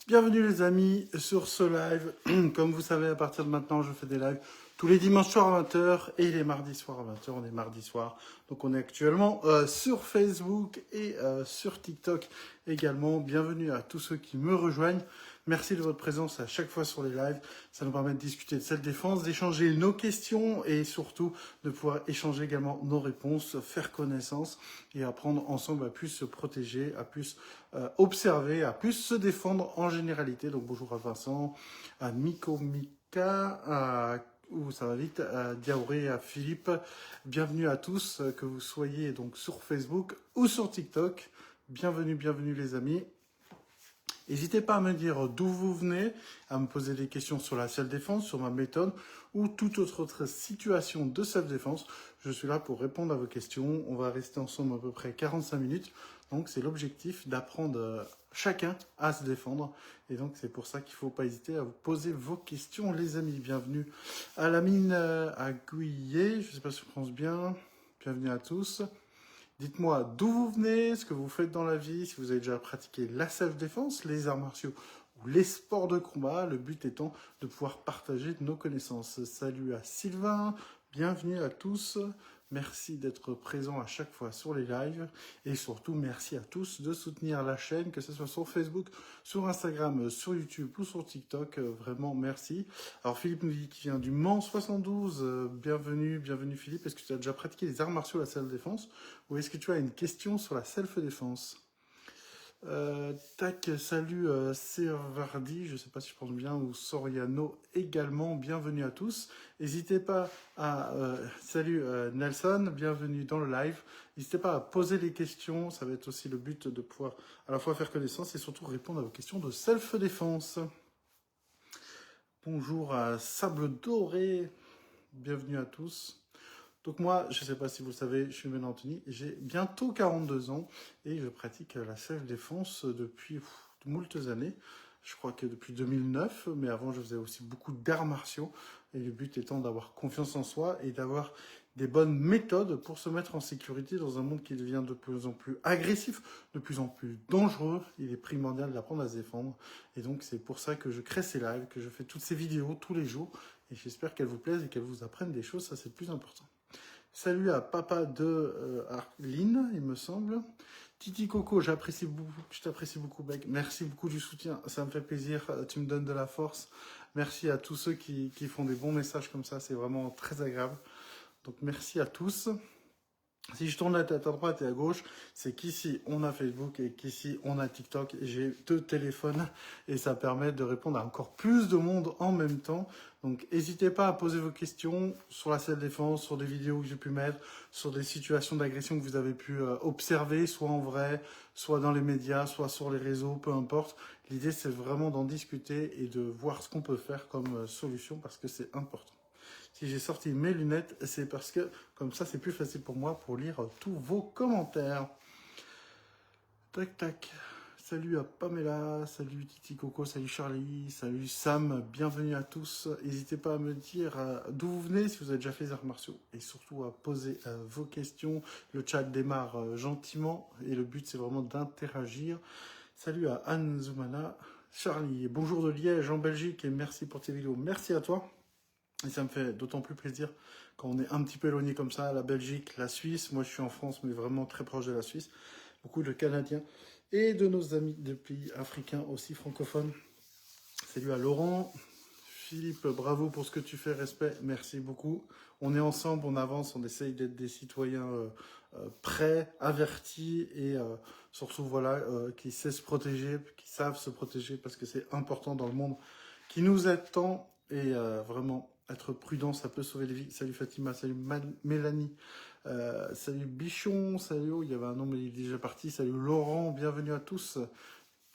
Bienvenue les amis sur ce live. Comme vous savez, à partir de maintenant, je fais des lives tous les dimanches soirs à 20h et les mardis soirs à 20h. On est mardi soir. Donc on est actuellement sur Facebook et sur TikTok également. Bienvenue à tous ceux qui me rejoignent. Merci de votre présence à chaque fois sur les lives. Ça nous permet de discuter de cette défense, d'échanger nos questions et surtout de pouvoir échanger également nos réponses, faire connaissance et apprendre ensemble à plus se protéger, à plus observer, à plus se défendre en généralité. Donc bonjour à Vincent, à Miko Mika, à ça va vite, à Diaoré, à Philippe. Bienvenue à tous, que vous soyez donc sur Facebook ou sur TikTok. Bienvenue, bienvenue les amis. N'hésitez pas à me dire d'où vous venez, à me poser des questions sur la self-défense, sur ma méthode ou toute autre situation de self-défense. Je suis là pour répondre à vos questions. On va rester ensemble à peu près 45 minutes. Donc c'est l'objectif d'apprendre chacun à se défendre. Et donc c'est pour ça qu'il ne faut pas hésiter à vous poser vos questions les amis. Bienvenue à Lamine à Gouillet, je ne sais pas si je prononce bien. Bienvenue à tous. Dites-moi d'où vous venez, ce que vous faites dans la vie, si vous avez déjà pratiqué la self-défense, les arts martiaux ou les sports de combat. Le but étant de pouvoir partager nos connaissances. Salut à Sylvain, bienvenue à tous. Merci d'être présent à chaque fois sur les lives. Et surtout, merci à tous de soutenir la chaîne, que ce soit sur Facebook, sur Instagram, sur YouTube ou sur TikTok. Vraiment, merci. Alors, Philippe nous dit qu'il vient du Mans 72. Bienvenue, bienvenue Philippe. Est-ce que tu as déjà pratiqué les arts martiaux à la self-défense ou est-ce que tu as une question sur la self-défense? Tac, salut Servardi, je ne sais pas si je pense bien, ou Soriano également, bienvenue à tous. N'hésitez pas à... salut Nelson, bienvenue dans le live. N'hésitez pas à poser des questions, ça va être aussi le but de pouvoir à la fois faire connaissance et surtout répondre à vos questions de self-défense. Bonjour à Sable Doré, bienvenue à tous. Donc moi, je ne sais pas si vous le savez, je suis Ben Anthony, j'ai bientôt 42 ans et je pratique la self-défense depuis moultes années. Je crois que depuis 2009, mais avant je faisais aussi beaucoup d'arts martiaux et le but étant d'avoir confiance en soi et d'avoir des bonnes méthodes pour se mettre en sécurité dans un monde qui devient de plus en plus agressif, de plus en plus dangereux. Il est primordial d'apprendre à se défendre et donc c'est pour ça que je crée ces lives, que je fais toutes ces vidéos tous les jours et j'espère qu'elles vous plaisent et qu'elles vous apprennent des choses, ça c'est le plus important. Salut à papa de Arline, il me semble. Titi Coco, je t'apprécie beaucoup, mec. Merci beaucoup du soutien, ça me fait plaisir, tu me donnes de la force. Merci à tous ceux qui font des bons messages comme ça, c'est vraiment très agréable. Donc merci à tous. Si je tourne la tête à droite et à gauche, c'est qu'ici on a Facebook et qu'ici on a TikTok. J'ai 2 téléphones et ça permet de répondre à encore plus de monde en même temps. Donc n'hésitez pas à poser vos questions sur la self-défense, sur des vidéos que j'ai pu mettre, sur des situations d'agression que vous avez pu observer, soit en vrai, soit dans les médias, soit sur les réseaux, peu importe. L'idée c'est vraiment d'en discuter et de voir ce qu'on peut faire comme solution parce que c'est important. Si j'ai sorti mes lunettes, c'est parce que comme ça, c'est plus facile pour moi pour lire tous vos commentaires. Tac, tac. Salut à Pamela, salut Titi Coco, salut Charlie, salut Sam, bienvenue à tous. N'hésitez pas à me dire d'où vous venez, si vous avez déjà fait les arts martiaux, et surtout à poser vos questions. Le chat démarre gentiment, et le but c'est vraiment d'interagir. Salut à Anne Zoumana, Charlie, bonjour de Liège en Belgique, et merci pour tes vidéos. Merci à toi. Et ça me fait d'autant plus plaisir quand on est un petit peu éloigné comme ça, la Belgique, la Suisse. Moi, je suis en France, mais vraiment très proche de la Suisse. Beaucoup de Canadiens et de nos amis de pays africains aussi francophones. Salut à Laurent. Philippe, bravo pour ce que tu fais, respect, merci beaucoup. On est ensemble, on avance, on essaye d'être des citoyens prêts, avertis et surtout voilà, qui savent se protéger, qui savent se protéger parce que c'est important dans le monde qui nous aide tant et vraiment être prudent, ça peut sauver des vies. Salut Fatima, salut Mélanie, salut Bichon, salut, il y avait un nom mais il est déjà parti, salut Laurent, bienvenue à tous.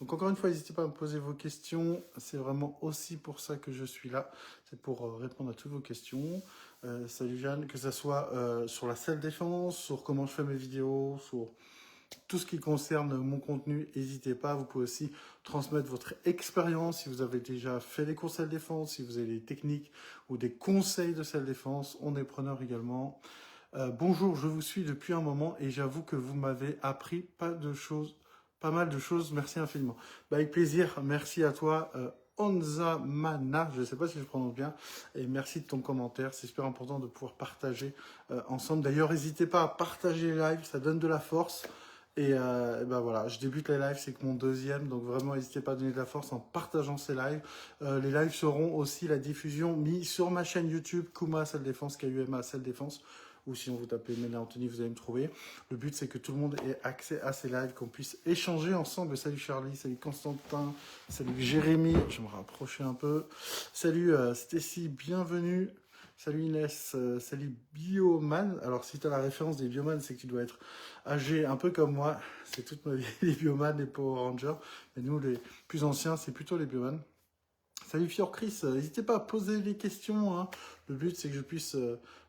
Donc encore une fois, n'hésitez pas à me poser vos questions, c'est vraiment aussi pour ça que je suis là, c'est pour répondre à toutes vos questions. Salut Jeanne, que ce soit sur la self-défense, sur comment je fais mes vidéos, sur tout ce qui concerne mon contenu, n'hésitez pas. Vous pouvez aussi transmettre votre expérience si vous avez déjà fait des cours self-défense, si vous avez des techniques ou des conseils de self-défense. On est preneur également. Bonjour, je vous suis depuis un moment et j'avoue que vous m'avez appris pas de choses pas mal de choses. Merci infiniment. Bah, avec plaisir. Merci à toi, Onza Mana. Je ne sais pas si je prononce bien. Et merci de ton commentaire. C'est super important de pouvoir partager ensemble. D'ailleurs, n'hésitez pas à partager les lives. Ça donne de la force. Et ben voilà, je débute les lives, c'est que mon deuxième, donc vraiment n'hésitez pas à donner de la force en partageant ces lives. Les lives seront aussi la diffusion mis sur ma chaîne YouTube, Kuma Salle Défense, KUMA Salle Défense, ou si on vous tapez Méné Anthony, vous allez me trouver. Le but c'est que tout le monde ait accès à ces lives, qu'on puisse échanger ensemble. Salut Charlie, salut Constantin, salut Jérémy, je vais me rapprocher un peu. Salut Stacy, bienvenue. Salut Inès, salut Bioman. Alors si tu as la référence des Bioman, c'est que tu dois être âgé un peu comme moi. C'est toute ma vie, les Bioman, les Power Rangers. Mais nous, les plus anciens, c'est plutôt les Bioman. Salut Fior Chris, n'hésitez pas à poser des questions. Hein. Le but, c'est que je puisse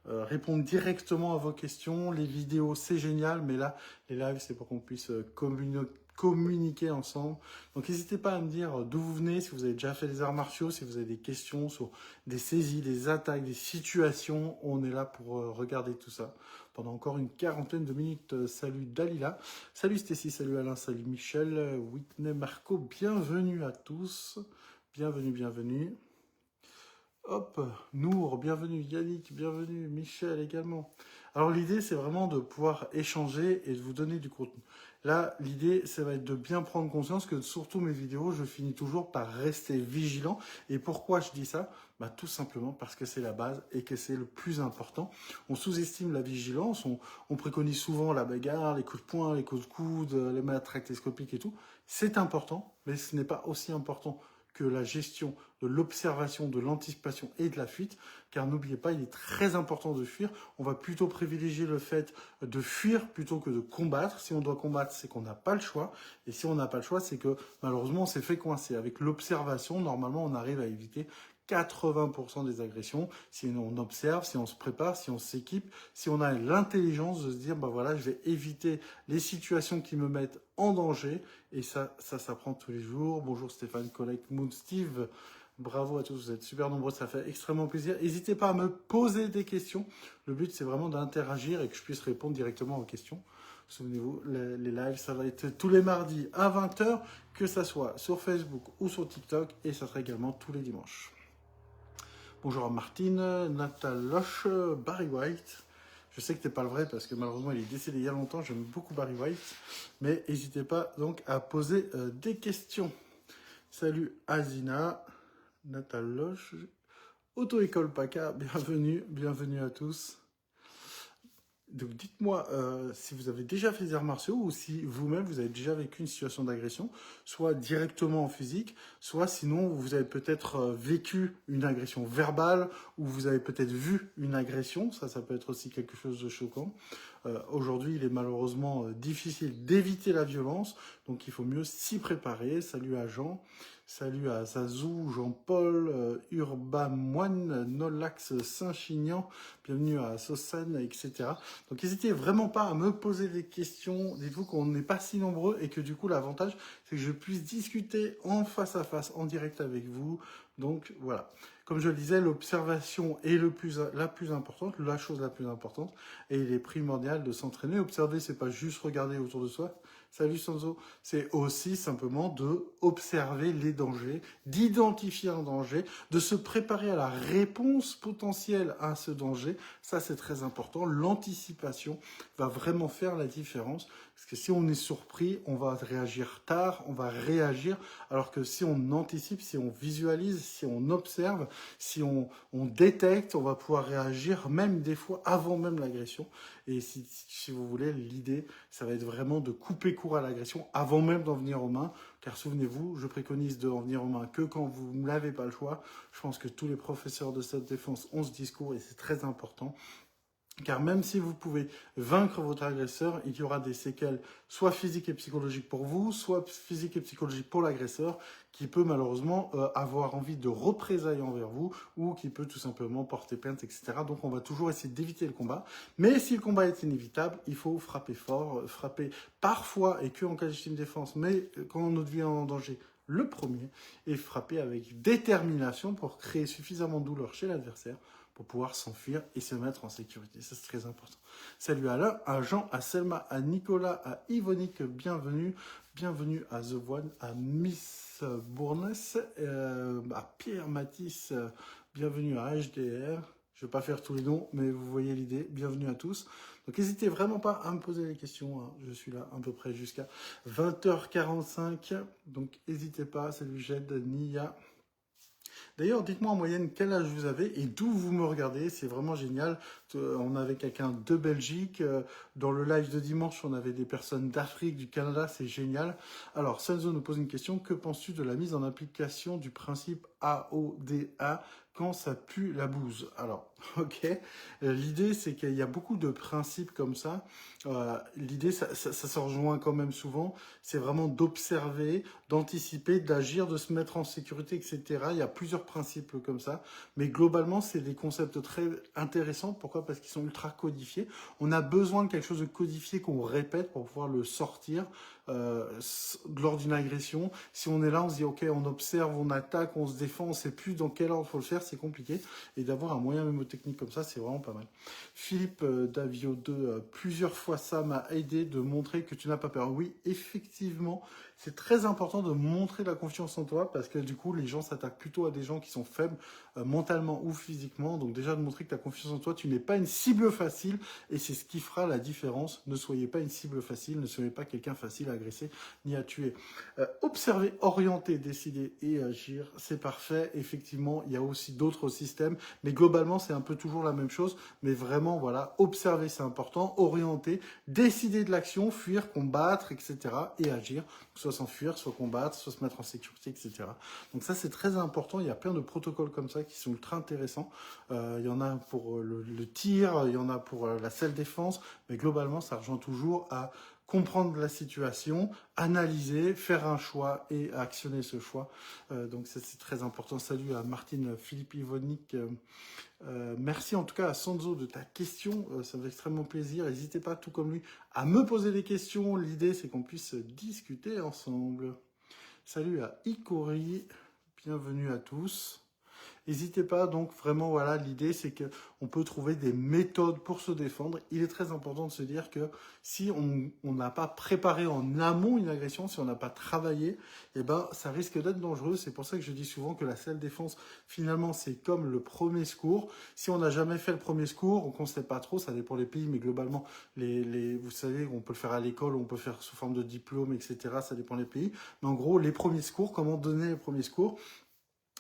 répondre directement à vos questions. Les vidéos, c'est génial, mais là, les lives, c'est pour qu'on puisse communiquer ensemble. Donc n'hésitez pas à me dire d'où vous venez, si vous avez déjà fait des arts martiaux, si vous avez des questions sur des saisies, des attaques, des situations. On est là pour regarder tout ça pendant encore une quarantaine de minutes. Salut Dalila, salut Stécie, salut Alain, salut Michel, Whitney, Marco, bienvenue à tous. Bienvenue, bienvenue. Hop, Nour, bienvenue, Yannick, bienvenue, Michel également. Alors l'idée, c'est vraiment de pouvoir échanger et de vous donner du contenu. Là, l'idée, ça va être de bien prendre conscience que surtout mes vidéos, je finis toujours par rester vigilant. Et pourquoi je dis ça? Bah, tout simplement parce que c'est la base et que c'est le plus important. On sous-estime la vigilance, on préconise souvent la bagarre, les coups de poing, les coups de coude, les matraques télescopiques et tout. C'est important, mais ce n'est pas aussi important que la gestion de l'observation, de l'anticipation et de la fuite, car n'oubliez pas, il est très important de fuir. On va plutôt privilégier le fait de fuir plutôt que de combattre. Si on doit combattre, c'est qu'on n'a pas le choix. Et si on n'a pas le choix, c'est que malheureusement, on s'est fait coincer. Avec l'observation, normalement, on arrive à éviter 80% des agressions, si on observe, si on se prépare, si on s'équipe, si on a l'intelligence de se dire, bah voilà, je vais éviter les situations qui me mettent en danger, et ça s'apprend tous les jours. Bonjour Stéphane, collègue Moon, Steve, bravo à tous, vous êtes super nombreux, ça fait extrêmement plaisir. N'hésitez pas à me poser des questions, le but c'est vraiment d'interagir et que je puisse répondre directement aux questions. Souvenez-vous, les lives, ça va être tous les mardis à 20h, que ça soit sur Facebook ou sur TikTok, et ça sera également tous les dimanches. Bonjour à Martine, Nataloche, Barry White. Je sais que t'es pas le vrai parce que malheureusement il est décédé il y a longtemps. J'aime beaucoup Barry White. Mais n'hésitez pas donc à poser des questions. Salut Azina, Nataloche, Auto-école PACA, bienvenue à tous. Donc dites-moi si vous avez déjà fait des arts martiaux ou si vous-même vous avez déjà vécu une situation d'agression, soit directement en physique, soit sinon vous avez peut-être vécu une agression verbale ou vous avez peut-être vu une agression, ça peut être aussi quelque chose de choquant. Aujourd'hui, il est malheureusement difficile d'éviter la violence, donc il faut mieux s'y préparer. Salut à Jean. Salut à Zazou, Jean-Paul, Urbain Moine, Nolax Saint-Chinian, bienvenue à Sosan, etc. Donc n'hésitez vraiment pas à me poser des questions. Dites-vous qu'on n'est pas si nombreux et que du coup l'avantage c'est que je puisse discuter en face à face, en direct avec vous. Donc voilà. Comme je le disais, l'observation est la plus importante, la chose la plus importante, et il est primordial de s'entraîner. Observer, c'est pas juste regarder autour de soi. Salut Sanzo, c'est aussi simplement de observer les dangers, d'identifier un danger, de se préparer à la réponse potentielle à ce danger. Ça, c'est très important. L'anticipation va vraiment faire la différence. Parce que si on est surpris, on va réagir tard, on va réagir. Alors que si on anticipe, si on visualise, si on observe, si on détecte, on va pouvoir réagir même des fois avant même l'agression. Et si vous voulez, l'idée, ça va être vraiment de couper court à l'agression avant même d'en venir aux mains. Car souvenez-vous, je préconise d'en venir aux mains que quand vous n'avez pas le choix. Je pense que tous les professeurs de cette défense ont ce discours et c'est très important. Car même si vous pouvez vaincre votre agresseur, il y aura des séquelles, soit physiques et psychologiques pour vous, soit physiques et psychologiques pour l'agresseur, qui peut malheureusement avoir envie de représailles envers vous, ou qui peut tout simplement porter plainte, etc. Donc on va toujours essayer d'éviter le combat. Mais si le combat est inévitable, il faut frapper fort, frapper parfois, et que en cas de légitime défense, mais quand notre vie est en danger, le premier, et frapper avec détermination pour créer suffisamment de douleur chez l'adversaire, pour pouvoir s'enfuir et se mettre en sécurité. Ça, c'est très important. Salut à Alain, à Jean, à Selma, à Nicolas, à Yvonique, bienvenue. bienvenue à The One, à Miss Bournes, à Pierre Matisse, bienvenue à HDR. Je ne vais pas faire tous les noms, mais vous voyez l'idée. Bienvenue à tous. Donc n'hésitez vraiment pas à me poser des questions, hein. Je suis là à peu près jusqu'à 20h45. Donc n'hésitez pas, salut Jed, Nia. D'ailleurs, dites-moi en moyenne quel âge vous avez et d'où vous me regardez. C'est vraiment génial. On avait quelqu'un de Belgique. Dans le live de dimanche, on avait des personnes d'Afrique, du Canada. C'est génial. Alors, Senzo nous pose une question. Que penses-tu de la mise en application du principe AODA quand ça pue la bouse? Alors, ok. L'idée, c'est qu'il y a beaucoup de principes comme ça. L'idée, ça se rejoint quand même souvent. C'est vraiment d'observer, d'anticiper, d'agir, de se mettre en sécurité, etc. Il y a plusieurs principes comme ça. Mais globalement, c'est des concepts très intéressants. Pourquoi? Parce qu'ils sont ultra codifiés. On a besoin de quelque chose de codifié qu'on répète pour pouvoir le sortir lors d'une agression. Si on est là, on se dit, ok, on observe, on attaque, on se défend, on sait plus dans quel ordre il faut le faire, c'est compliqué. Et d'avoir un moyen mémotechnique comme ça, c'est vraiment pas mal. Philippe Davio 2, plusieurs fois ça m'a aidé de montrer que tu n'as pas peur. Oui, effectivement, c'est très important de montrer la confiance en toi parce que du coup, les gens s'attaquent plutôt à des gens qui sont faibles mentalement ou physiquement. Donc déjà, de montrer que tu as confiance en toi, tu n'es pas une cible facile et c'est ce qui fera la différence. Ne soyez pas une cible facile, ne soyez pas quelqu'un facile à agresser ni à tuer. Observer, orienter, décider et agir, c'est parfait. Effectivement, il y a aussi d'autres systèmes, mais globalement, c'est un peu toujours la même chose. Mais vraiment, voilà, observer, c'est important. Orienter, décider de l'action, fuir, combattre, etc. et agir. Soit s'enfuir, soit combattre, soit se mettre en sécurité, etc. Donc ça, c'est très important. Il y a plein de protocoles comme ça qui sont ultra intéressants. Il y en a pour le tir, il y en a pour la self-défense, mais globalement, ça rejoint toujours à comprendre la situation, analyser, faire un choix et actionner ce choix. Donc ça, c'est très important. Salut à Martine Philippe Ivonique. Merci en tout cas à Sanzo de ta question, ça me fait extrêmement plaisir. N'hésitez pas, tout comme lui, à me poser des questions. L'idée, c'est qu'on puisse discuter ensemble. Salut à Ikori, bienvenue à tous. N'hésitez pas, donc vraiment, voilà, l'idée c'est que on peut trouver des méthodes pour se défendre. Il est très important de se dire que si on n'a pas préparé en amont une agression, si on n'a pas travaillé, eh ben, ça risque d'être dangereux. C'est pour ça que je dis souvent que la self-défense, finalement, c'est comme le premier secours. Si on n'a jamais fait le premier secours, on ne sait pas trop, ça dépend des pays, mais globalement, vous savez, on peut le faire à l'école, on peut le faire sous forme de diplôme, etc. Ça dépend des pays. Mais en gros, les premiers secours, comment donner les premiers secours?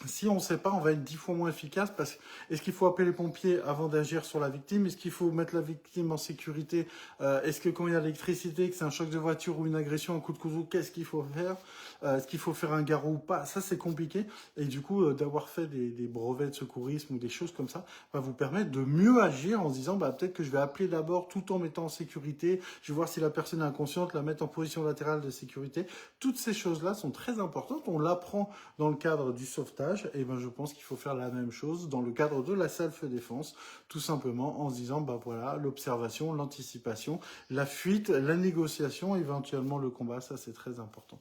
Si on ne sait pas, on va être 10 fois moins efficace parce que est-ce qu'il faut appeler les pompiers avant d'agir sur la victime? Est-ce qu'il faut mettre la victime en sécurité? Est-ce que quand il y a l'électricité, que c'est un choc de voiture ou une agression, un coup de couteau, qu'est-ce qu'il faut faire? Est-ce qu'il faut faire un garrot ou pas? Ça, c'est compliqué. Et du coup, d'avoir fait des brevets de secourisme ou des choses comme ça va vous permettre de mieux agir en se disant peut-être que je vais appeler d'abord tout en mettant en sécurité. Je vais voir si la personne est inconsciente, la mettre en position latérale de sécurité. Toutes ces choses-là sont très importantes. On l'apprend dans le cadre du sauvetage. Et ben je pense qu'il faut faire la même chose dans le cadre de la self-défense, tout simplement en se disant voilà, l'observation, l'anticipation, la fuite, la négociation, éventuellement le combat, ça c'est très important.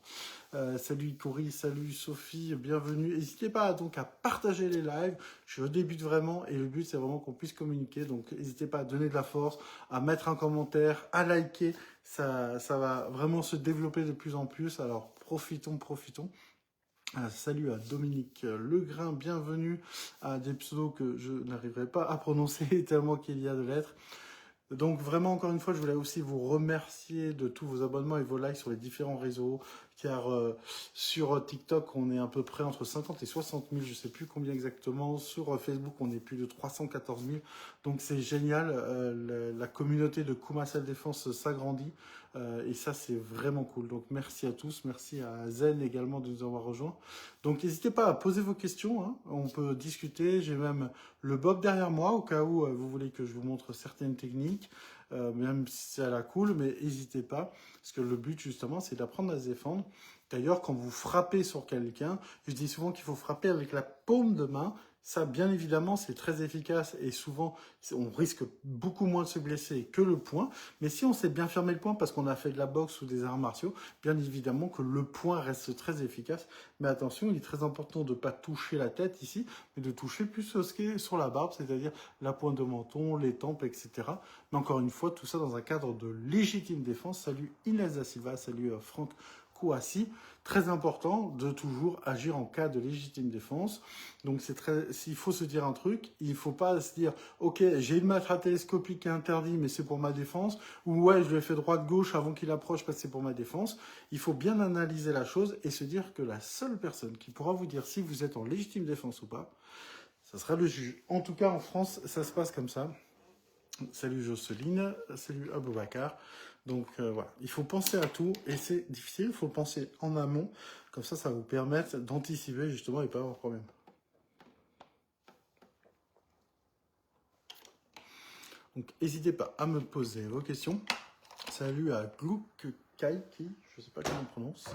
Salut Cory, salut Sophie, bienvenue. N'hésitez pas donc à partager les lives. Je débute vraiment et le but c'est vraiment qu'on puisse communiquer. Donc n'hésitez pas à donner de la force, à mettre un commentaire, à liker. Ça va vraiment se développer de plus en plus. Alors profitons. Salut à Dominique Legrain, bienvenue à des pseudos que je n'arriverai pas à prononcer tellement qu'il y a de lettres. Donc vraiment, encore une fois, je voulais aussi vous remercier de tous vos abonnements et vos likes sur les différents réseaux, car sur TikTok, on est à peu près entre 50 et 60 000, je ne sais plus combien exactement. Sur Facebook, on est plus de 314 000. Donc c'est génial, la communauté de Kuma Self Défense s'agrandit, et ça c'est vraiment cool. Donc merci à tous, merci à Zen également de nous avoir rejoints. Donc n'hésitez pas à poser vos questions, hein. On peut discuter, j'ai même le Bob derrière moi au cas où vous voulez que je vous montre certaines techniques, même si c'est à la cool, mais n'hésitez pas, parce que le but justement c'est d'apprendre à se défendre. D'ailleurs, quand vous frappez sur quelqu'un, je dis souvent qu'il faut frapper avec la paume de main. Ça, bien évidemment, c'est très efficace et souvent, on risque beaucoup moins de se blesser que le poing. Mais si on sait bien fermer le poing parce qu'on a fait de la boxe ou des arts martiaux, bien évidemment que le poing reste très efficace. Mais attention, il est très important de ne pas toucher la tête ici, mais de toucher plus ce qui est sur la barbe, c'est-à-dire la pointe de menton, les tempes, etc. Mais encore une fois, tout ça dans un cadre de légitime défense. Salut Inès da Silva, salut Franck coup assis. Très important de toujours agir en cas de légitime défense. Donc s'il faut se dire un truc, il ne faut pas se dire ok, j'ai une matraque télescopique qui est interdit mais c'est pour ma défense, ou ouais, je lui ai fait droite-gauche avant qu'il approche parce que c'est pour ma défense. Il faut bien analyser la chose et se dire que la seule personne qui pourra vous dire si vous êtes en légitime défense ou pas, ça sera le juge. En tout cas, en France, ça se passe comme ça. Salut Jocelyne, salut Aboubacar. Donc voilà, il faut penser à tout et c'est difficile, il faut le penser en amont. Comme ça va vous permettre d'anticiper justement et pas avoir de problème. Donc n'hésitez pas à me poser vos questions. Salut à Glouk Kaiki, je ne sais pas comment on prononce.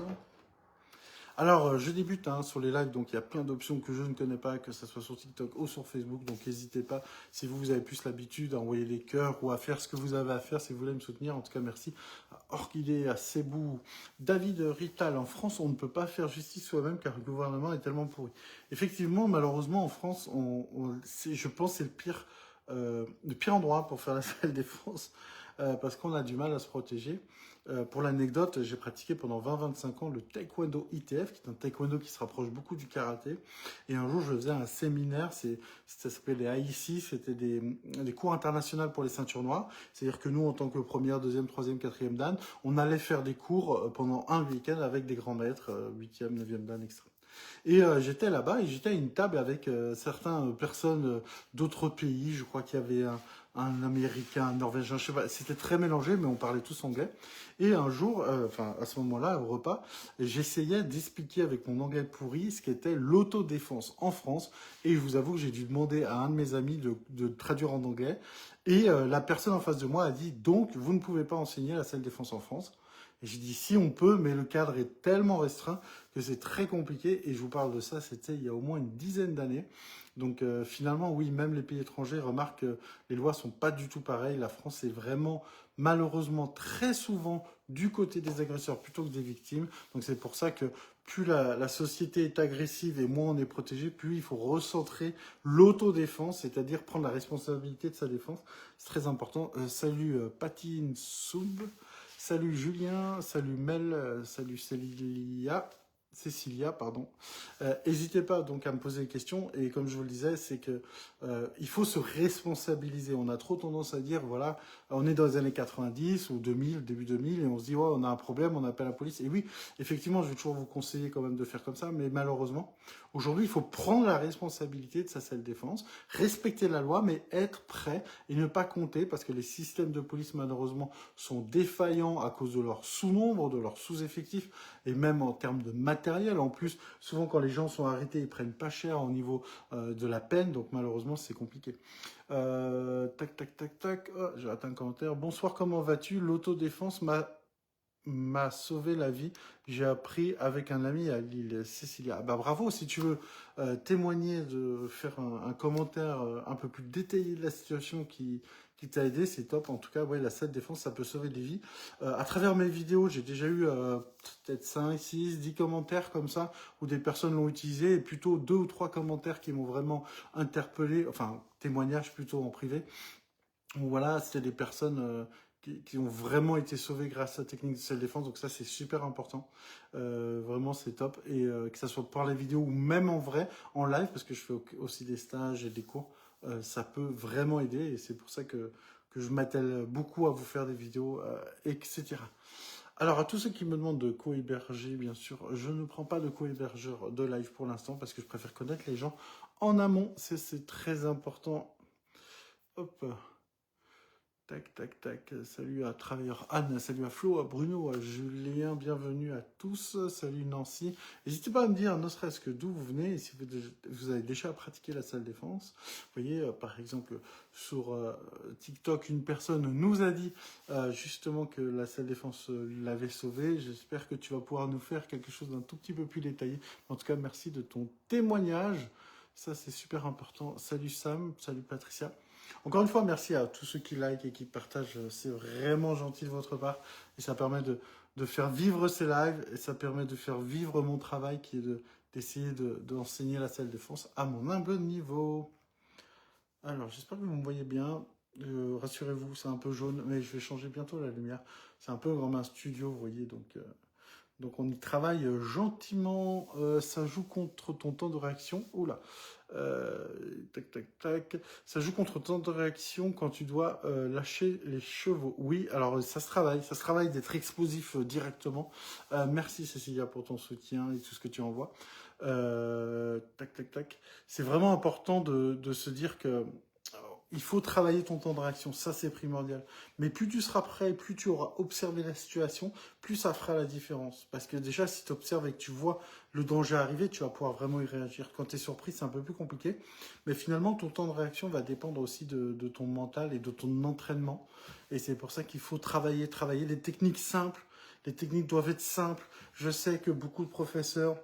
Alors, je débute sur les lives, donc il y a plein d'options que je ne connais pas, que ce soit sur TikTok ou sur Facebook, donc n'hésitez pas, si vous avez plus l'habitude, à envoyer des cœurs ou à faire ce que vous avez à faire, si vous voulez me soutenir. En tout cas, merci à Orchidée, à Sebou, David Rital. En France, on ne peut pas faire justice soi-même car le gouvernement est tellement pourri. Effectivement, malheureusement, en France, je pense que c'est le pire endroit pour faire la salle défense, parce qu'on a du mal à se protéger. Pour l'anecdote, j'ai pratiqué pendant 20-25 ans le taekwondo ITF, qui est un taekwondo qui se rapproche beaucoup du karaté. Et un jour, je faisais un séminaire, ça s'appelait les AIC, c'était des cours internationaux pour les ceintures noires. C'est-à-dire que nous, en tant que première, deuxième, troisième, quatrième dan, on allait faire des cours pendant un week-end avec des grands maîtres, huitième, neuvième dan, etc. Et j'étais là-bas et j'étais à une table avec certaines personnes d'autres pays. Je crois qu'il y avait un Américain, un Norvégien, je sais pas. C'était très mélangé, mais on parlait tous anglais. Et un jour, à ce moment-là, au repas, j'essayais d'expliquer avec mon anglais pourri ce qu'était l'autodéfense en France. Et je vous avoue que j'ai dû demander à un de mes amis de traduire en anglais. Et la personne en face de moi a dit, donc, vous ne pouvez pas enseigner la salle défense en France. Et j'ai dit, si on peut, mais le cadre est tellement restreint que c'est très compliqué. Et je vous parle de ça, c'était il y a au moins une dizaine d'années. Donc finalement, oui, même les pays étrangers remarquent que les lois sont pas du tout pareilles. La France est vraiment, malheureusement, très souvent du côté des agresseurs plutôt que des victimes. Donc c'est pour ça que plus la société est agressive et moins on est protégé, plus il faut recentrer l'autodéfense, c'est-à-dire prendre la responsabilité de sa défense. C'est très important. Salut Patine Soub. Salut Julien, salut Mel, salut Cécilia, pardon. N'hésitez pas donc à me poser des questions et comme je vous le disais, c'est que il faut se responsabiliser. On a trop tendance à dire voilà, on est dans les années 90 ou 2000, début 2000 et on se dit ouais, on a un problème, on appelle la police. Et oui, effectivement, je vais toujours vous conseiller quand même de faire comme ça, mais malheureusement, aujourd'hui, il faut prendre la responsabilité de sa self-défense, respecter la loi, mais être prêt et ne pas compter parce que les systèmes de police malheureusement sont défaillants à cause de leur sous-nombre, de leur sous-effectif et même en termes de matériel. En plus, souvent quand les gens sont arrêtés, ils prennent pas cher au niveau de la peine, donc malheureusement c'est compliqué. Tac. Oh, j'ai raté un commentaire. Bonsoir, comment vas-tu? L'autodéfense m'a sauvé la vie. J'ai appris avec un ami à Lille, Cécilia. Bah bravo, si tu veux témoigner, de faire un commentaire un peu plus détaillé de la situation qui t'a aidé, c'est top. En tout cas, ouais, la self-défense, ça peut sauver des vies. À travers mes vidéos, j'ai déjà eu peut-être 5, 6, 10 commentaires comme ça, où des personnes l'ont utilisé, et plutôt 2 ou 3 commentaires qui m'ont vraiment interpellé, enfin, témoignages plutôt en privé. Donc voilà, c'était des personnes qui ont vraiment été sauvées grâce à la technique de self-défense, donc ça c'est super important. Vraiment c'est top. Et que ça soit par les vidéos ou même en vrai, en live, parce que je fais aussi des stages et des cours, ça peut vraiment aider et c'est pour ça que je m'attelle beaucoup à vous faire des vidéos, etc. Alors, à tous ceux qui me demandent de co-héberger, bien sûr, je ne prends pas de co-hébergeur de live pour l'instant parce que je préfère connaître les gens en amont. C'est très important. Hop. Tac. Salut à Travailleur Anne, salut à Flo, à Bruno, à Julien, bienvenue à tous. Salut Nancy. N'hésitez pas à me dire, ne serait-ce que d'où vous venez et si vous avez déjà pratiqué la salle défense. Vous voyez, par exemple, sur TikTok, une personne nous a dit justement que la salle défense l'avait sauvé. J'espère que tu vas pouvoir nous faire quelque chose d'un tout petit peu plus détaillé. En tout cas, merci de ton témoignage. Ça, c'est super important. Salut Sam, salut Patricia. Encore une fois, merci à tous ceux qui like et qui partagent. C'est vraiment gentil de votre part. Et ça permet de faire vivre ces lives. Et ça permet de faire vivre mon travail qui est d'essayer d'enseigner la salle défense à mon humble niveau. Alors, j'espère que vous me voyez bien. Rassurez-vous, c'est un peu jaune. Mais je vais changer bientôt la lumière. C'est un peu comme un studio, vous voyez. Donc, Donc on y travaille gentiment. Ça joue contre ton temps de réaction. Oula. Euh, tac, tac, tac. Ça joue contre ton temps de réaction quand tu dois lâcher les chevaux. Oui, alors ça se travaille. Ça se travaille d'être explosif directement. Merci Cécilia pour ton soutien et tout ce que tu envoies. Tac, tac, tac. C'est vraiment important de se dire que il faut travailler ton temps de réaction, ça c'est primordial. Mais plus tu seras prêt, plus tu auras observé la situation, plus ça fera la différence. Parce que déjà, si tu observes et que tu vois le danger arriver, tu vas pouvoir vraiment y réagir. Quand tu es surpris, c'est un peu plus compliqué. Mais finalement, ton temps de réaction va dépendre aussi de ton mental et de ton entraînement. Et c'est pour ça qu'il faut travailler les techniques simples. Les techniques doivent être simples. Je sais que beaucoup de professeurs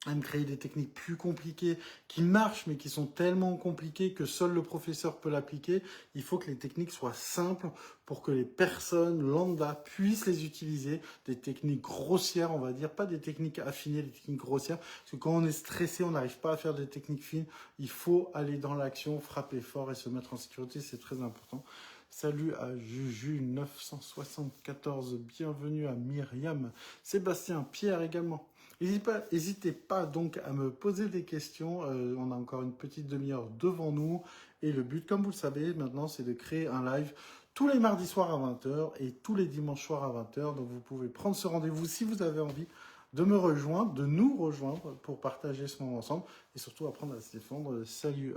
aiment créer des techniques plus compliquées, qui marchent, mais qui sont tellement compliquées que seul le professeur peut l'appliquer. Il faut que les techniques soient simples pour que les personnes lambda puissent les utiliser. Des techniques grossières, on va dire, pas des techniques affinées, des techniques grossières. Parce que quand on est stressé, on n'arrive pas à faire des techniques fines. Il faut aller dans l'action, frapper fort et se mettre en sécurité, c'est très important. Salut à Juju974, bienvenue à Myriam, Sébastien, Pierre également. N'hésitez pas donc à me poser des questions. On a encore une petite demi-heure devant nous. Et le but, comme vous le savez, maintenant, c'est de créer un live tous les mardis soirs à 20h et tous les dimanches soirs à 20h. Donc, vous pouvez prendre ce rendez-vous si vous avez envie de me rejoindre, de nous rejoindre pour partager ce moment ensemble et surtout apprendre à se défendre. Salut,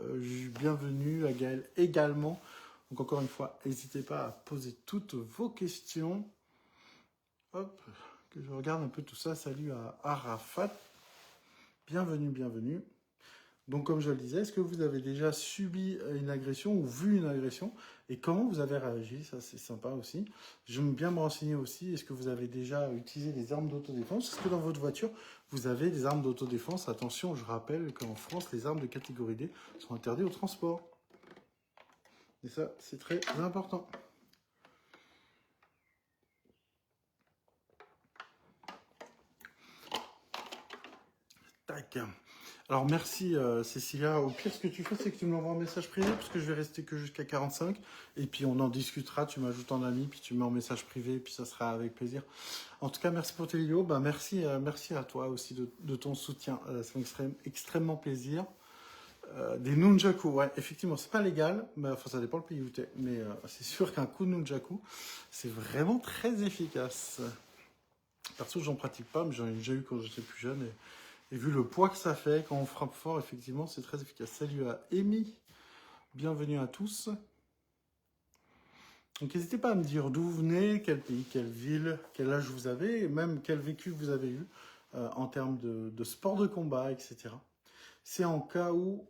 bienvenue à Gaël également. Donc, encore une fois, n'hésitez pas à poser toutes vos questions. Hop, que je regarde un peu tout ça. Salut à Arafat. Bienvenue, bienvenue. Donc, comme je le disais, est-ce que vous avez déjà subi une agression ou vu une agression? Et comment vous avez réagi? Ça, c'est sympa aussi. J'aime bien me renseigner aussi. Est-ce que vous avez déjà utilisé des armes d'autodéfense? Est-ce que dans votre voiture, vous avez des armes d'autodéfense? Attention, je rappelle qu'en France, les armes de catégorie D sont interdites au transport. Et ça, c'est très important. Tac. Alors merci Cécilia. Au pire, ce que tu fais, c'est que tu me l'envoies un message privé, parce que je vais rester que jusqu'à 45. Et puis on en discutera, tu m'ajoutes en ami, puis tu me mets en message privé, puis ça sera avec plaisir. En tout cas, merci pour tes vidéos. Ben, merci à toi aussi de ton soutien. Ça me fait extrêmement plaisir. Des nunjaku, ouais, effectivement, c'est pas légal, mais enfin, ça dépend le pays où tu es. Mais c'est sûr qu'un coup de nunjaku, c'est vraiment très efficace. Perso, j'en pratique pas, mais j'en ai déjà eu quand j'étais plus jeune. Et vu le poids que ça fait, quand on frappe fort, effectivement, c'est très efficace. Salut à Amy, bienvenue à tous. Donc n'hésitez pas à me dire d'où vous venez, quel pays, quelle ville, quel âge vous avez, et même quel vécu vous avez eu en termes de sport de combat, etc. C'est en cas où,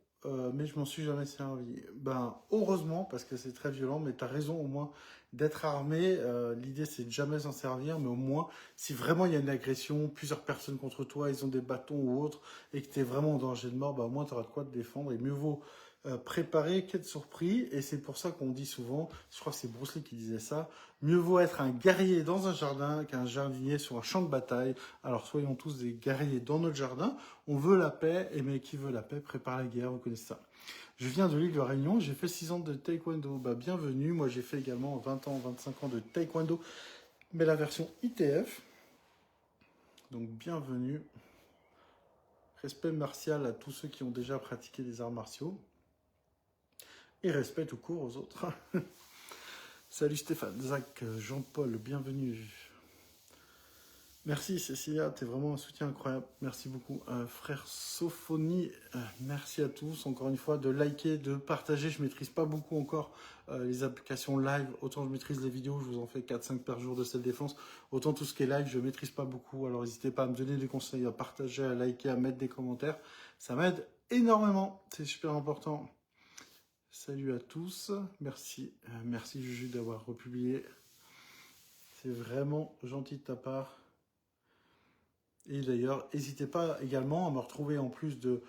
mais je m'en suis jamais servi. Ben, heureusement, parce que c'est très violent, mais tu as raison au moins d'être armé. L'idée, c'est de jamais s'en servir, mais au moins, si vraiment il y a une agression, plusieurs personnes contre toi, ils ont des bâtons ou autres, et que tu es vraiment en danger de mort, ben, au moins, tu auras de quoi te défendre. Et mieux vaut préparer qu'être surpris. Et c'est pour ça qu'on dit souvent, je crois que c'est Bruce Lee qui disait ça, mieux vaut être un guerrier dans un jardin qu'un jardinier sur un champ de bataille. Alors soyons tous des guerriers dans notre jardin. On veut la paix, et mais qui veut la paix prépare la guerre, vous connaissez ça. Je viens de l'île de Réunion, j'ai fait 6 ans de taekwondo. Bah, bienvenue, moi j'ai fait également 20 ans, 25 ans de taekwondo, mais la version ITF. Donc bienvenue. Respect martial à tous ceux qui ont déjà pratiqué des arts martiaux. Et respect tout court aux autres. Salut Stéphane, Zach, Jean-Paul, bienvenue. Merci Cécilia, t'es vraiment un soutien incroyable. Merci beaucoup. Frère Sophonie, merci à tous. Encore une fois, de liker, de partager. Je maîtrise pas beaucoup encore les applications live. Autant je maîtrise les vidéos, je vous en fais 4-5 par jour de self-défense. Autant tout ce qui est live, je maîtrise pas beaucoup. Alors n'hésitez pas à me donner des conseils, à partager, à liker, à mettre des commentaires. Ça m'aide énormément. C'est super important. Salut à tous. Merci, merci Juju d'avoir republié. C'est vraiment gentil de ta part. Et d'ailleurs, n'hésitez pas également à me retrouver en plus de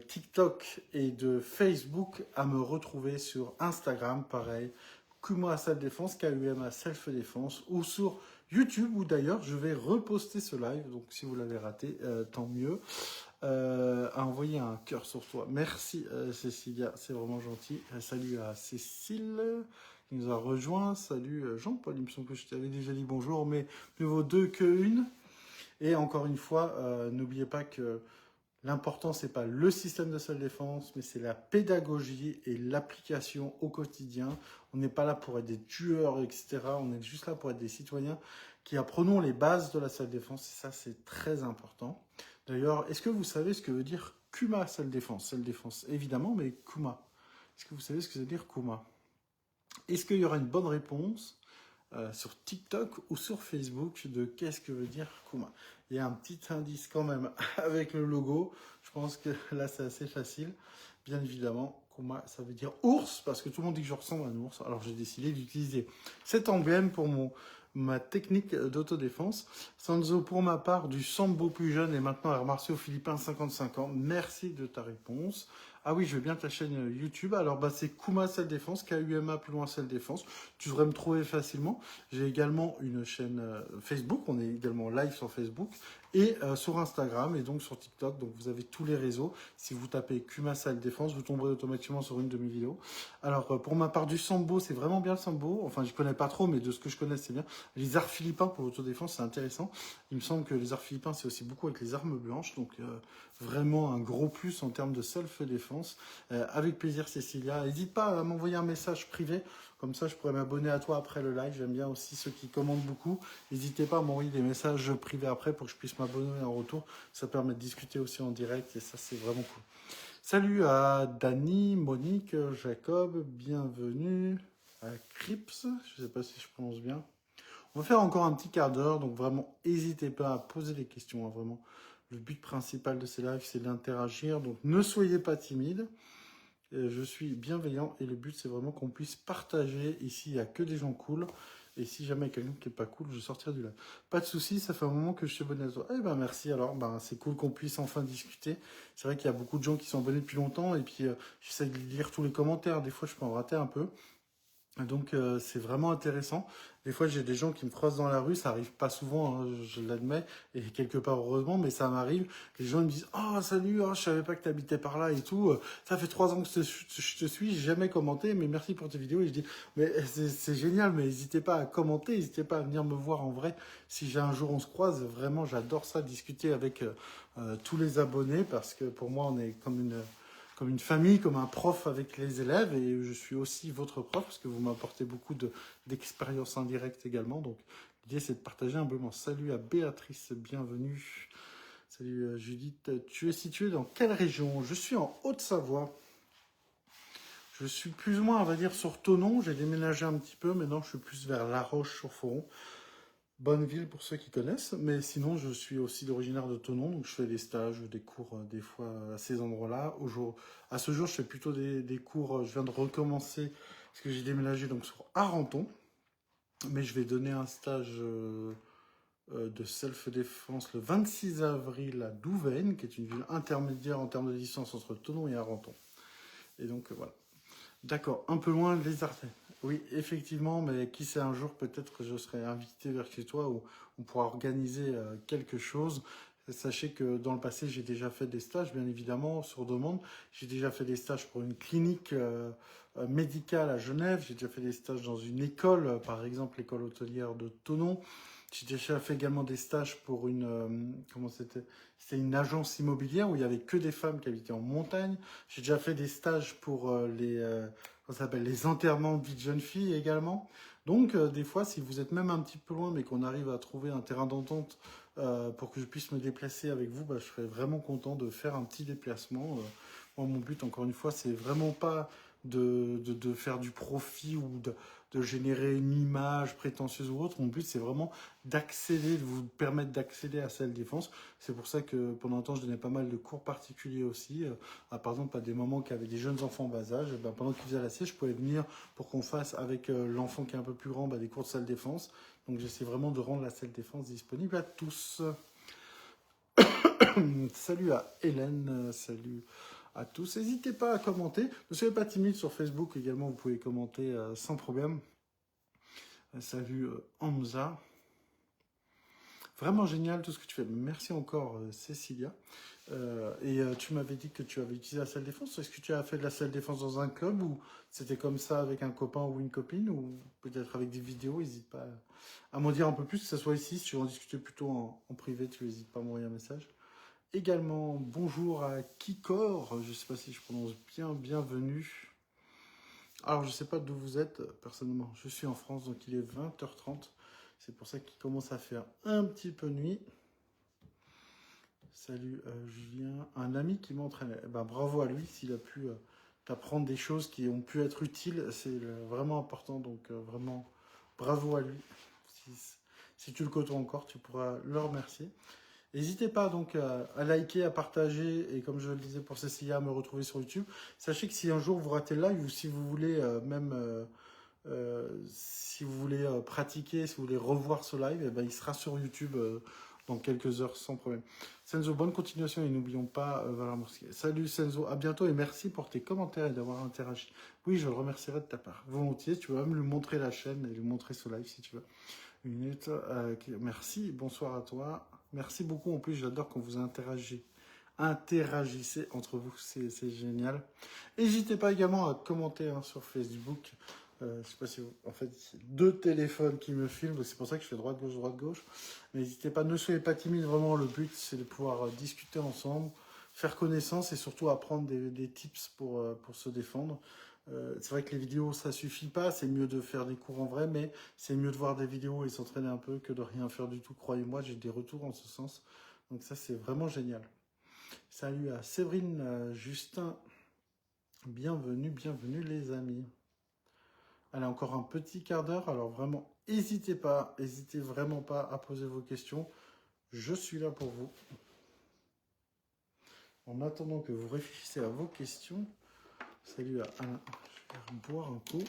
TikTok et de Facebook, à me retrouver sur Instagram, pareil, Kuma Self Défense, KUMA Self Défense, ou sur YouTube, où d'ailleurs je vais reposter ce live, donc si vous l'avez raté, tant mieux, à envoyer un cœur sur toi. Merci Cécilia, c'est vraiment gentil. Salut à Cécile qui nous a rejoint, salut Jean-Paul, il me semble que je t'avais déjà dit bonjour, mais mieux vaut deux que une. Et encore une fois, n'oubliez pas que l'important, c'est pas le système de self-défense, mais c'est la pédagogie et l'application au quotidien. On n'est pas là pour être des tueurs, etc. On est juste là pour être des citoyens qui apprenons les bases de la self-défense. Et ça, c'est très important. D'ailleurs, est-ce que vous savez ce que veut dire Kuma self-défense? Self-défense, évidemment, mais Kuma. Est-ce que vous savez ce que ça veut dire Kuma? Est-ce qu'il y aura une bonne réponse sur TikTok ou sur Facebook de qu'est-ce que veut dire Kuma? Il y a un petit indice quand même avec le logo. Je pense que là, c'est assez facile. Bien évidemment, Kuma, ça veut dire ours, parce que tout le monde dit que je ressemble à un ours. Alors, j'ai décidé d'utiliser cet emblème pour ma technique d'autodéfense. Sanzo, pour ma part, du sambo plus jeune et maintenant art martiaux philippin 55 ans. Merci de ta réponse. Ah oui, je veux bien ta chaîne YouTube. Alors, c'est Kuma Self Défense, K-U-M-A plus loin Self Défense. Tu devrais me trouver facilement. J'ai également une chaîne Facebook. On est également live sur Facebook et sur Instagram et donc sur TikTok. Donc, vous avez tous les réseaux. Si vous tapez Kuma Self Défense, vous tomberez automatiquement sur une de mes vidéos. Alors, pour ma part, du sambo, c'est vraiment bien le sambo. Enfin, je connais pas trop, mais de ce que je connais, c'est bien. Les arts philippins pour l'autodéfense, c'est intéressant. Il me semble que les arts philippins, c'est aussi beaucoup avec les armes blanches. Donc, vraiment un gros plus en termes de self-défense. Avec plaisir, Cécilia. N'hésite pas à m'envoyer un message privé. Comme ça, je pourrais m'abonner à toi après le live. J'aime bien aussi ceux qui commandent beaucoup. N'hésitez pas à m'envoyer des messages privés après pour que je puisse m'abonner en retour. Ça permet de discuter aussi en direct et ça, c'est vraiment cool. Salut à Dani, Monique, Jacob. Bienvenue à Crips. Je ne sais pas si je prononce bien. On va faire encore un petit quart d'heure, donc vraiment, n'hésitez pas à poser des questions. Hein, vraiment, le but principal de ces lives, c'est d'interagir. Donc, ne soyez pas timide. Je suis bienveillant et le but, c'est vraiment qu'on puisse partager. Ici, il n'y a que des gens cool. Et si jamais il y a quelqu'un qui n'est pas cool, je sortirai du live. Pas de souci, ça fait un moment que je suis abonné à toi. Eh ben merci alors, c'est cool qu'on puisse enfin discuter. C'est vrai qu'il y a beaucoup de gens qui sont abonnés depuis longtemps et puis j'essaie de lire tous les commentaires. Des fois, je peux en rater un peu. Donc c'est vraiment intéressant. Des fois j'ai des gens qui me croisent dans la rue, ça arrive pas souvent, hein, je l'admets, et quelque part heureusement, mais ça m'arrive. Les gens me disent oh salut, oh, je savais pas que t'habitais par là et tout. Ça fait 3 ans que je te suis, j'ai jamais commenté, mais merci pour tes vidéos. Et je dis mais c'est génial, mais n'hésitez pas à commenter, n'hésitez pas à venir me voir en vrai. Si j'ai un jour on se croise, vraiment j'adore ça, discuter avec tous les abonnés parce que pour moi on est comme une famille, comme un prof avec les élèves, et je suis aussi votre prof, parce que vous m'apportez beaucoup d'expérience indirecte également, donc l'idée c'est de partager humblement. Salut à Béatrice, bienvenue. Salut Judith, tu es située dans quelle région? Je suis en Haute-Savoie. Je suis plus ou moins, on va dire, sur Thonon, j'ai déménagé un petit peu, maintenant je suis plus vers La Roche-sur-Foron. Bonne ville pour ceux qui connaissent, mais sinon je suis aussi originaire de Thonon, donc je fais des stages, des cours des fois à ces endroits-là. À ce jour, je fais plutôt des cours, je viens de recommencer, parce que j'ai déménagé donc sur Arenton, mais je vais donner un stage de self-défense le 26 avril à Douvaine, qui est une ville intermédiaire en termes de distance entre Thonon et Arenton. Et donc voilà. D'accord, un peu loin les Ardennes. Oui, effectivement, mais qui sait, un jour, peut-être que je serai invité vers chez toi où on pourra organiser quelque chose. Sachez que dans le passé, j'ai déjà fait des stages, bien évidemment, sur demande. J'ai déjà fait des stages pour une clinique médicale à Genève. J'ai déjà fait des stages dans une école, par exemple l'école hôtelière de Thonon. J'ai déjà fait également des stages pour comment c'était? C'était une agence immobilière où il y avait que des femmes qui habitaient en montagne. J'ai déjà fait des stages pour comment ça s'appelle, les enterrements de vie de jeunes filles également. Donc, des fois, si vous êtes même un petit peu loin, mais qu'on arrive à trouver un terrain d'entente pour que je puisse me déplacer avec vous, je serais vraiment content de faire un petit déplacement. Moi, mon but, encore une fois, c'est vraiment pas de faire du profit ou de générer une image prétentieuse ou autre. Mon but, c'est vraiment d'accéder, de vous permettre d'accéder à cette défense. C'est pour ça que pendant un temps, je donnais pas mal de cours particuliers aussi. Par exemple, à des moments qui avaient des jeunes enfants en bas âge, pendant qu'ils faisaient la sieste, je pouvais venir pour qu'on fasse avec l'enfant qui est un peu plus grand des cours de salle défense. Donc, j'essaie vraiment de rendre la salle défense disponible à tous. Salut à Hélène, salut à tous. N'hésitez pas à commenter. Ne soyez pas timide sur Facebook également, vous pouvez commenter sans problème. Salut Hamza. Vraiment génial tout ce que tu fais. Merci encore, Cécilia. Tu m'avais dit que tu avais utilisé la salle défense. Est-ce que tu as fait de la salle défense dans un club ou c'était comme ça avec un copain ou une copine ou peut-être avec des vidéos? N'hésite pas à m'en dire un peu plus, que ce soit ici. Si tu veux en discuter plutôt en privé, tu n'hésites pas à m'envoyer un message. Également, bonjour à Kikor. Je ne sais pas si je prononce bien. Bienvenue. Alors, je ne sais pas d'où vous êtes, personnellement. Je suis en France, donc il est 20h30. C'est pour ça qu'il commence à faire un petit peu nuit. Salut Julien, un ami qui m'entraîne. Eh ben, bravo à lui s'il a pu t'apprendre des choses qui ont pu être utiles. C'est vraiment important, donc vraiment bravo à lui. Si, si tu le côtoies encore, tu pourras le remercier. N'hésitez pas donc à liker, à partager et comme je le disais pour Cécilia, à me retrouver sur YouTube. Sachez que si un jour vous ratez le live ou si vous voulez si vous voulez pratiquer, si vous voulez revoir ce live, eh ben, il sera sur YouTube dans quelques heures sans problème. Senzo, bonne continuation et n'oublions pas Valentin Mosquet. Salut Senzo, à bientôt et merci pour tes commentaires et d'avoir interagi. Oui, je le remercierai de ta part. Volontiers, tu vas même lui montrer la chaîne et lui montrer ce live si tu veux. Une minute. Merci, bonsoir à toi. Merci beaucoup. En plus, j'adore quand vous interagissez entre vous, c'est génial. N'hésitez pas également à commenter sur Facebook. Je sais pas si vous... En fait, c'est deux téléphones qui me filment, c'est pour ça que je fais droite-gauche, droite-gauche. N'hésitez pas, ne soyez pas timide, vraiment, le but, c'est de pouvoir discuter ensemble, faire connaissance et surtout apprendre des tips pour se défendre. C'est vrai que les vidéos, ça suffit pas, c'est mieux de faire des cours en vrai, mais c'est mieux de voir des vidéos et s'entraîner un peu que de rien faire du tout. Croyez-moi, j'ai des retours en ce sens. Donc ça, c'est vraiment génial. Salut à Séverine, Justin, bienvenue les amis. Allez, encore un petit quart d'heure, alors vraiment, n'hésitez vraiment pas à poser vos questions. Je suis là pour vous. En attendant que vous réfléchissez à vos questions, salut à Alain, je vais boire un coup.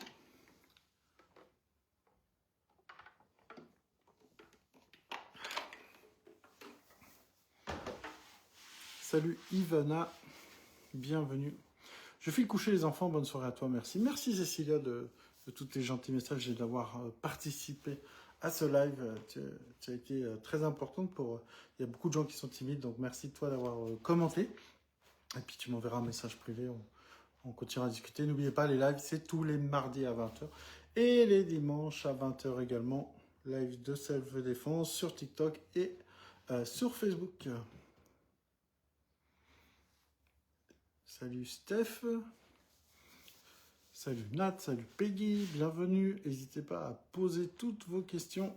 Salut Ivana, bienvenue. Je file coucher les enfants, bonne soirée à toi, merci. Merci Cécilia de tous tes gentils messages et d'avoir participé à ce live. Tu as été très importante pour... Il y a beaucoup de gens qui sont timides, donc merci de toi d'avoir commenté. Et puis tu m'enverras un message privé, on continuera à discuter. N'oubliez pas, les lives, c'est tous les mardis à 20h et les dimanches à 20h également. Live de self-défense sur TikTok et sur Facebook. Salut Steph. Salut Nat, salut Peggy, bienvenue. N'hésitez pas à poser toutes vos questions.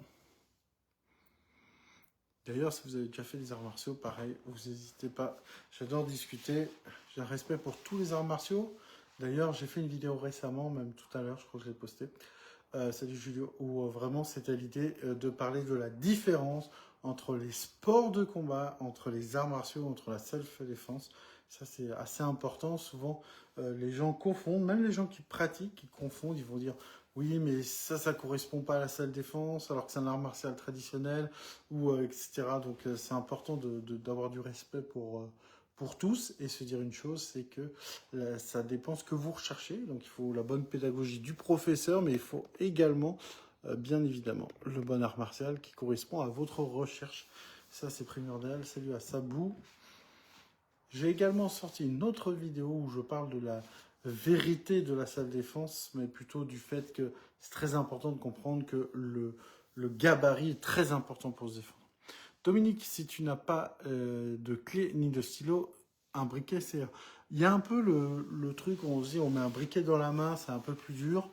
D'ailleurs, si vous avez déjà fait des arts martiaux, pareil, vous n'hésitez pas. J'adore discuter. J'ai un respect pour tous les arts martiaux. D'ailleurs, j'ai fait une vidéo récemment, même tout à l'heure, je crois que je l'ai postée. Salut Julio, où vraiment c'était l'idée de parler de la différence entre les sports de combat, entre les arts martiaux, entre la self-défense. Ça, c'est assez important. Souvent, les gens confondent, même les gens qui pratiquent, qui confondent, ils vont dire oui, mais ça correspond pas à la self-défense, alors que c'est un art martial traditionnel, ou etc. Donc, c'est important d'avoir du respect pour tous et se dire une chose, c'est que ça dépend ce que vous recherchez. Donc il faut la bonne pédagogie du professeur, mais il faut également, bien évidemment, le bon art martial qui correspond à votre recherche. Ça, c'est primordial. Salut à Sabou. J'ai également sorti une autre vidéo où je parle de la vérité de la salle défense, mais plutôt du fait que c'est très important de comprendre que le gabarit est très important pour se défendre. Dominique, si tu n'as pas de clé ni de stylo, un briquet, c'est... Il y a un peu le truc où on se dit on met un briquet dans la main, c'est un peu plus dur.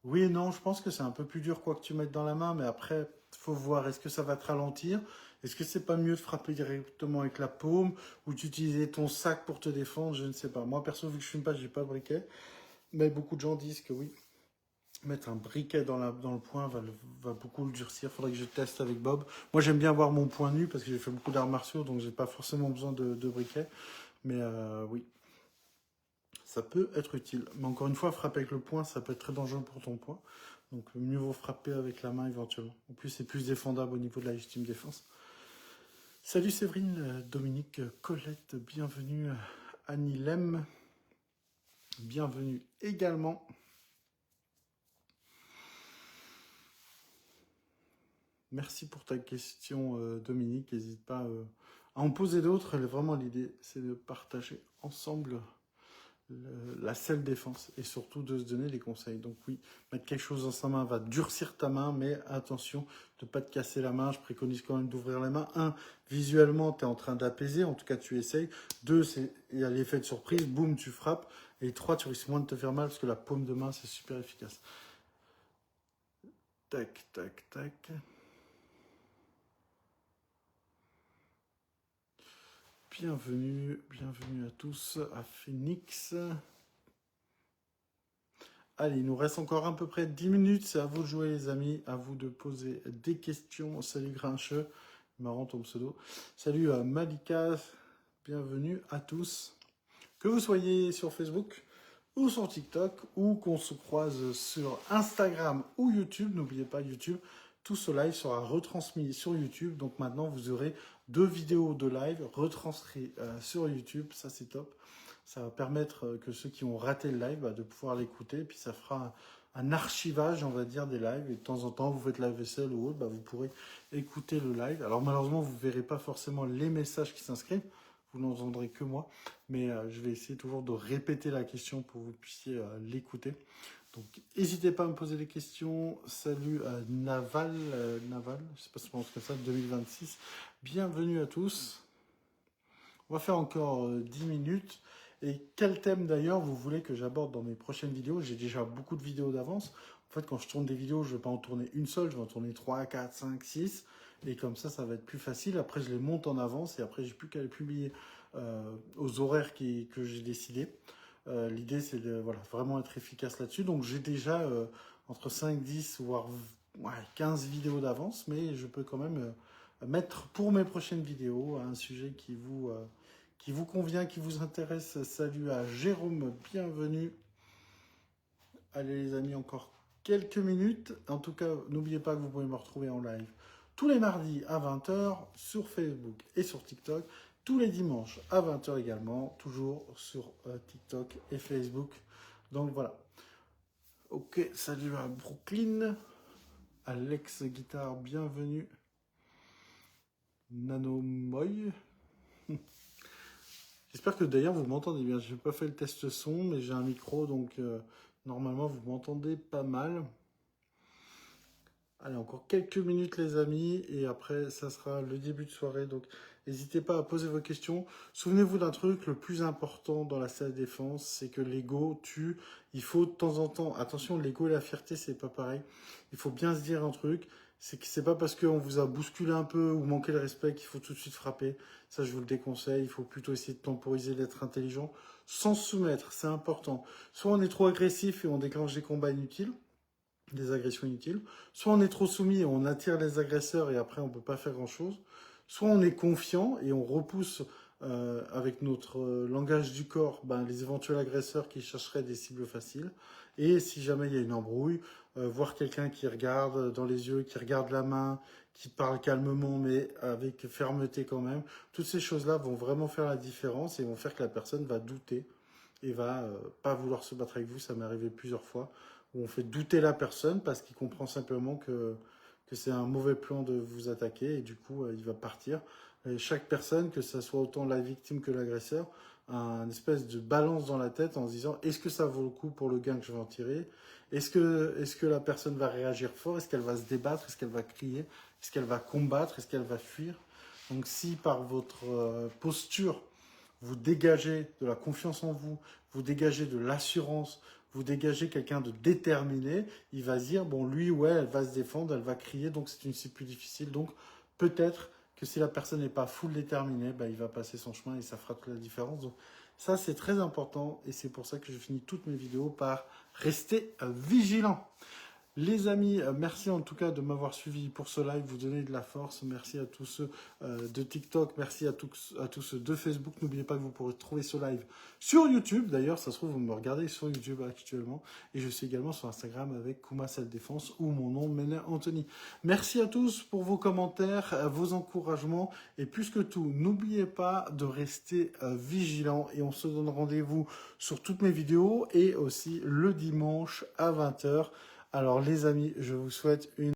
Oui et non, je pense que c'est un peu plus dur quoi que tu mettes dans la main, mais après, il faut voir, est-ce que ça va te ralentir? Est-ce que c'est pas mieux de frapper directement avec la paume ou d'utiliser ton sac pour te défendre? Je ne sais pas. Moi, perso, vu que je fume pas, j'ai pas de briquet. Mais beaucoup de gens disent que oui, mettre un briquet dans le poing va beaucoup le durcir. Faudrait que je teste avec Bob. Moi, j'aime bien avoir mon poing nu parce que j'ai fait beaucoup d'arts martiaux, donc j'ai pas forcément besoin de briquet. Mais oui, ça peut être utile. Mais encore une fois, frapper avec le poing, ça peut être très dangereux pour ton poing. Donc mieux vaut frapper avec la main éventuellement. En plus, c'est plus défendable au niveau de la légitime défense. Salut Séverine, Dominique, Colette, bienvenue. Annie Lem, bienvenue également. Merci pour ta question, Dominique. N'hésite pas à en poser d'autres. Vraiment, l'idée, c'est de partager ensemble la self-défense et surtout de se donner des conseils. Donc oui, mettre quelque chose dans sa main va durcir ta main, mais attention de ne pas te casser la main. Je préconise quand même d'ouvrir la main. 1, visuellement, tu es en train d'apaiser, en tout cas tu essayes. 2, il y a l'effet de surprise, boum, tu frappes. Et 3, tu risques moins de te faire mal parce que la paume de main, c'est super efficace. Tac, tac, tac. Bienvenue à tous à Phoenix. Allez, il nous reste encore à peu près 10 minutes. C'est à vous de jouer, les amis. À vous de poser des questions. Salut Grincheux. Marrant ton pseudo. Salut à Malika. Bienvenue à tous. Que vous soyez sur Facebook ou sur TikTok ou qu'on se croise sur Instagram ou YouTube. N'oubliez pas YouTube. Tout ce live sera retransmis sur YouTube. Donc maintenant, vous aurez 2 vidéos de live retranscrites sur YouTube. Ça, c'est top. Ça va permettre que ceux qui ont raté le live de pouvoir l'écouter. Puis ça fera un archivage, on va dire, des lives. Et de temps en temps, vous faites la vaisselle ou autre, vous pourrez écouter le live. Alors malheureusement, vous ne verrez pas forcément les messages qui s'inscrivent. Vous n'entendrez que moi. Mais je vais essayer toujours de répéter la question pour que vous puissiez l'écouter. Donc, n'hésitez pas à me poser des questions. Salut à Naval, je ne sais pas si on prononce comme ça, 2026. Bienvenue à tous. On va faire encore 10 minutes. Et quel thème d'ailleurs vous voulez que j'aborde dans mes prochaines vidéos? J'ai déjà beaucoup de vidéos d'avance. En fait, quand je tourne des vidéos, je ne vais pas en tourner une seule, je vais en tourner 3, 4, 5, 6. Et comme ça va être plus facile. Après, je les monte en avance et après, j'ai plus qu'à les publier aux horaires que j'ai décidé. L'idée, c'est de vraiment être efficace là-dessus. Donc, j'ai déjà entre 5, 10, voire 15 vidéos d'avance, mais je peux quand même mettre pour mes prochaines vidéos un sujet qui vous convient, qui vous intéresse. Salut à Jérôme, bienvenue. Allez les amis, encore quelques minutes. En tout cas, n'oubliez pas que vous pouvez me retrouver en live tous les mardis à 20h sur Facebook et sur TikTok. Tous les dimanches à 20h également, toujours sur TikTok et Facebook. Donc voilà. Ok, salut à Brooklyn. Alex Guitare, bienvenue. Nanomoy. J'espère que d'ailleurs vous m'entendez bien. Je n'ai pas fait le test son, mais j'ai un micro, donc normalement vous m'entendez pas mal. Allez, encore quelques minutes les amis, et après ça sera le début de soirée, donc n'hésitez pas à poser vos questions. Souvenez-vous d'un truc, le plus important dans la salle de défense, c'est que l'ego tue. Il faut de temps en temps, attention, l'ego et la fierté, c'est pas pareil. Il faut bien se dire un truc, c'est que c'est pas parce qu'on vous a bousculé un peu ou manqué le respect qu'il faut tout de suite frapper. Ça, je vous le déconseille. Il faut plutôt essayer de temporiser, d'être intelligent, sans se soumettre, c'est important. Soit on est trop agressif et on déclenche des combats inutiles, des agressions inutiles, soit on est trop soumis et on attire les agresseurs et après on ne peut pas faire grand chose, soit on est confiant et on repousse avec notre langage du corps les éventuels agresseurs qui chercheraient des cibles faciles, et si jamais il y a une embrouille, voir quelqu'un qui regarde dans les yeux, qui regarde la main, qui parle calmement mais avec fermeté quand même, toutes ces choses-là vont vraiment faire la différence et vont faire que la personne va douter et va pas vouloir se battre avec vous. Ça m'est arrivé plusieurs fois où on fait douter la personne parce qu'il comprend simplement que c'est un mauvais plan de vous attaquer et du coup il va partir. Et chaque personne, que ce soit autant la victime que l'agresseur, a une espèce de balance dans la tête en se disant est-ce que ça vaut le coup pour le gain que je vais en tirer? Est-ce que la personne va réagir fort? Est-ce qu'elle va se débattre? Est-ce qu'elle va crier? Est-ce qu'elle va combattre? Est-ce qu'elle va fuir? Donc si par votre posture, vous dégagez de la confiance en vous, vous dégagez de l'assurance, vous dégagez quelqu'un de déterminé, il va se dire, bon, lui ou elle va se défendre, elle va crier, donc c'est une cible plus difficile. Donc peut-être que si la personne n'est pas full déterminée, il va passer son chemin et ça fera toute la différence. Donc ça, c'est très important et c'est pour ça que je finis toutes mes vidéos par rester vigilant. Les amis, merci en tout cas de m'avoir suivi pour ce live, vous donner de la force. Merci à tous ceux de TikTok, merci à tous ceux de Facebook. N'oubliez pas que vous pourrez trouver ce live sur YouTube. D'ailleurs, ça se trouve, vous me regardez sur YouTube actuellement. Et je suis également sur Instagram avec Kuma Salle Défense ou mon nom, Menet Anthony. Merci à tous pour vos commentaires, vos encouragements. Et plus que tout, n'oubliez pas de rester vigilant. Et on se donne rendez-vous sur toutes mes vidéos et aussi le dimanche à 20h. Alors les amis, je vous souhaite une